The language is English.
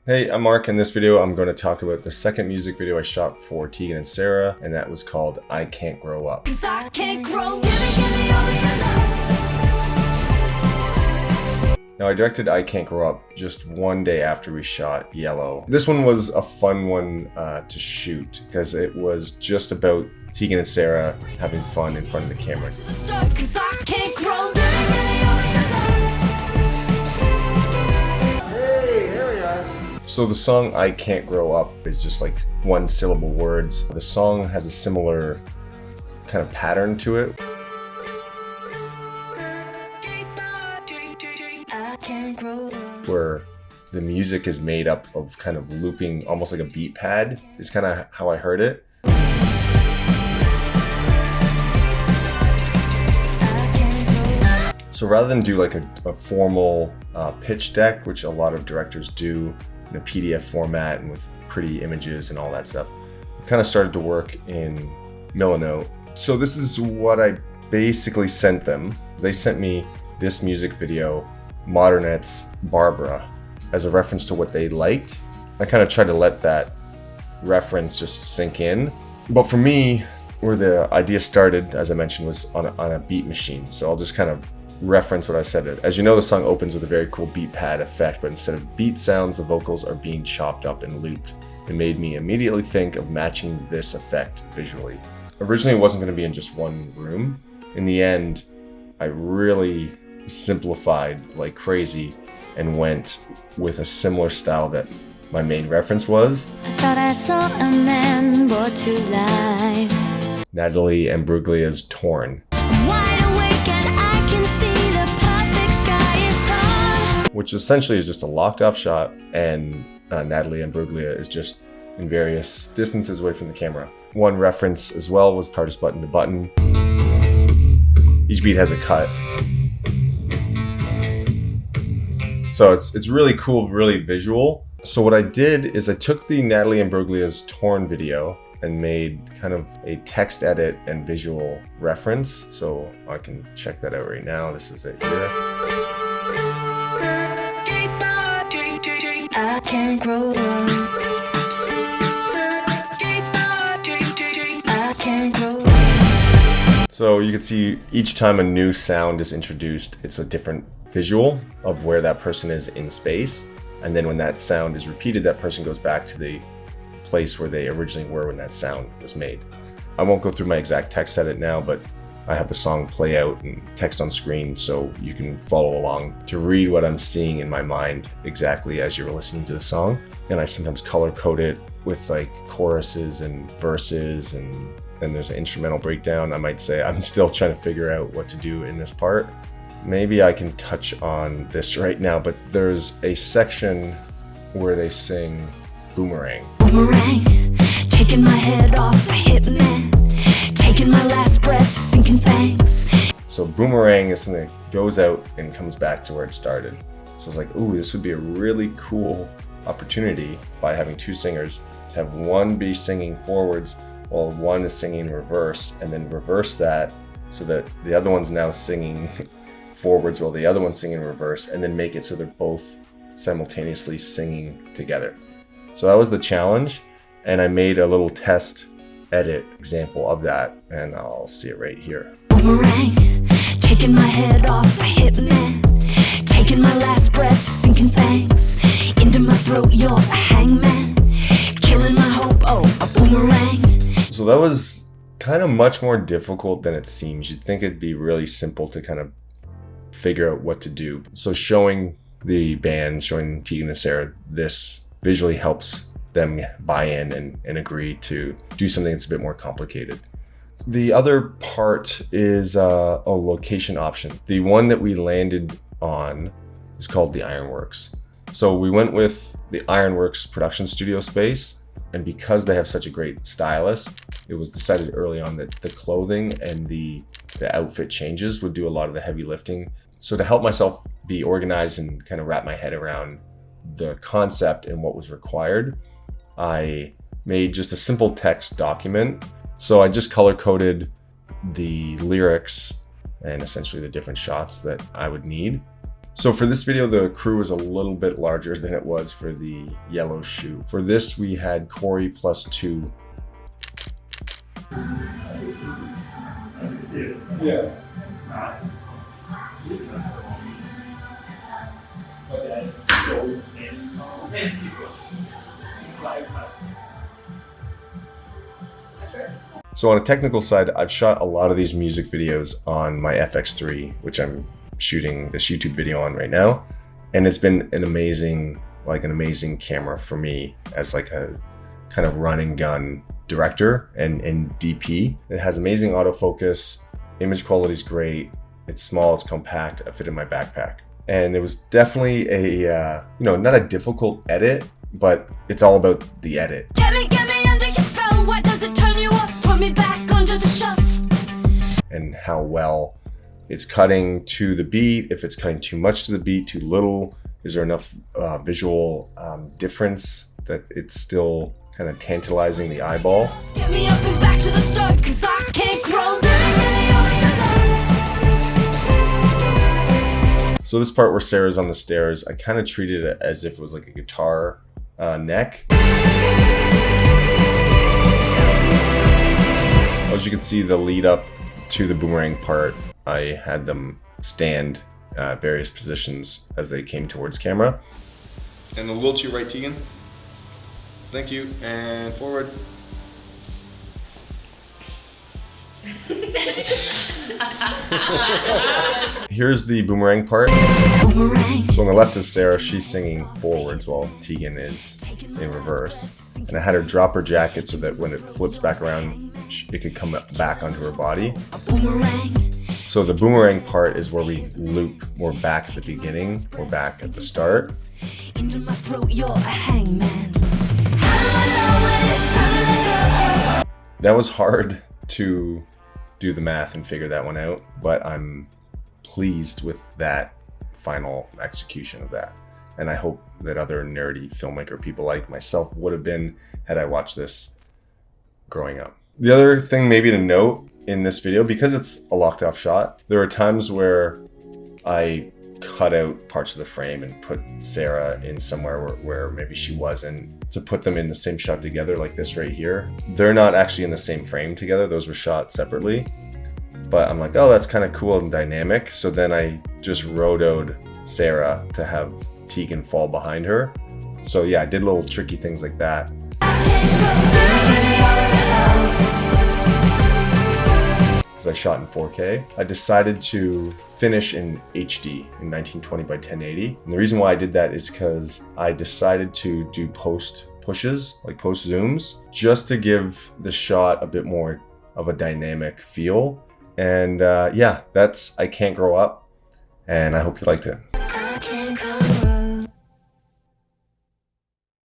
Hey, I'm Marc. In this video, I'm going to talk about the second music video I shot for Tegan and Sara, and that was called I Can't Grow Up. 'Cause I can't grow. Give me all your love. Now, I directed I Can't Grow Up just one day after we shot Yellow. This one was a fun one to shoot because it was just about Tegan and Sara having fun in front of the camera. 'Cause I can't grow. So the song I Can't Grow Up is just like one syllable words. The song has a similar kind of pattern to it. Where the music is made up of kind of looping, almost like a beat pad, is kind of how I heard it. So rather than do like a formal pitch deck, which a lot of directors do, in a PDF format and with pretty images and all that stuff, I kind of started to work in Milanote. So this is what I basically sent them. They sent me this music video, Modernette's Barbara, as a reference to what they liked. I kind of tried to let that reference just sink in. But for me, where the idea started, as I mentioned, was on a beat machine. So I'll just kind of reference what I said. As you know, the song opens with a very cool beat pad effect, but instead of beat sounds, the vocals are being chopped up and looped. It made me immediately think of matching this effect visually. Originally, it wasn't going to be in just one room. In the end, I really simplified like crazy and went with a similar style that my main reference was. I thought I saw a man brought to life. Natalie Imbruglia's Torn. Which essentially is just a locked off shot, and Natalie Imbruglia is just in various distances away from the camera. One reference as well was Hardest Button to Button. Each beat has a cut. So it's really cool, really visual. So what I did is I took the Natalie Imbruglia's Torn video and made kind of a text edit and visual reference. So I can check that out right now. This is it here. I can't grow up. I can't grow up. So you can see each time a new sound is introduced, it's a different visual of where that person is in space. And then when that sound is repeated, that person goes back to the place where they originally were when that sound was made. I won't go through my exact text edit now, but I have the song play out and text on screen so you can follow along to read what I'm seeing in my mind exactly as you're listening to the song. And I sometimes color code it with like choruses and verses, and then there's an instrumental breakdown. I might say I'm still trying to figure out what to do in this part. Maybe I can touch on this right now, but there's a section where they sing Boomerang. Boomerang, taking my head off a hitman. Taking my last breath, sinking fangs. So Boomerang is something that goes out and comes back to where it started. So I was like, ooh, this would be a really cool opportunity by having two singers to have one be singing forwards while one is singing in reverse, and then reverse that so that the other one's now singing forwards while the other one's singing in reverse, and then make it so they're both simultaneously singing together. So that was the challenge, and I made a little test edit example of that, and I'll see it right here. Boomerang, taking my head off a hitman, taking my last breath, sinking fangs into my throat, you're a hangman, killing my hope, oh, a boomerang. So that was kind of much more difficult than it seems. You'd think it'd be really simple to kind of figure out what to do. So showing the band, showing Tegan and Sara this visually helps them buy in and agree to do something that's a bit more complicated. The other part is a location option. The one that we landed on is called the Ironworks. So we went with the Ironworks production studio space, and because they have such a great stylist, it was decided early on that the clothing and the outfit changes would do a lot of the heavy lifting. So to help myself be organized and kind of wrap my head around the concept and what was required, I made just a simple text document. So I just color coded the lyrics and essentially the different shots that I would need. So for this video, the crew was a little bit larger than it was for the yellow shoot. For this, we had Corey plus 2. Yeah. So on a technical side, I've shot a lot of these music videos on my FX3, which I'm shooting this YouTube video on right now. And it's been an amazing camera for me as like a kind of run and gun director and DP. It has amazing autofocus, image quality is great, it's small, it's compact, I fit in my backpack. And it was definitely a, not a difficult edit, but it's all about the edit. Get me under your spell. Why does it turn you up? Put me back under the shelf. And how well it's cutting to the beat, if it's cutting too much to the beat, too little, is there enough visual difference that it's still kind of tantalizing the eyeball. Get me up and back to the start, 'cause I can't grow. So this part where Sarah's on the stairs, I kind of treated it as if it was like a guitar neck. As you can see, the lead up to the boomerang part, I had them stand various positions as they came towards camera. And a little to your right, Tegan. Thank you, and forward. Here's the boomerang part. Boomerang. So on the left is Sarah, she's singing forwards while Tegan is in reverse. And I had her drop her jacket so that when it flips back around, it could come back onto her body. A boomerang. So the boomerang part is where we loop. We're back at the beginning, we're back at the start. Into my throat, you're a hangman. How do I know when it's time to let go? That was hard to do the math and figure that one out, but I'm pleased with that final execution of that. And I hope that other nerdy filmmaker people like myself would have been had I watched this growing up. The other thing maybe to note in this video, because it's a locked off shot, there are times where I cut out parts of the frame and put Sarah in somewhere where maybe she wasn't, to put them in the same shot together, like this right here. They're not actually in the same frame together, those were shot separately. But I'm like, oh, that's kind of cool and dynamic. So then I just rotoed Sarah to have Tegan fall behind her. So yeah, I did little tricky things like that. Because I shot in 4K. I decided to finish in HD in 1920 by 1080. And the reason why I did that is because I decided to do post pushes, like post zooms, just to give the shot a bit more of a dynamic feel. And yeah, that's I Can't Grow Up, and I hope you liked it.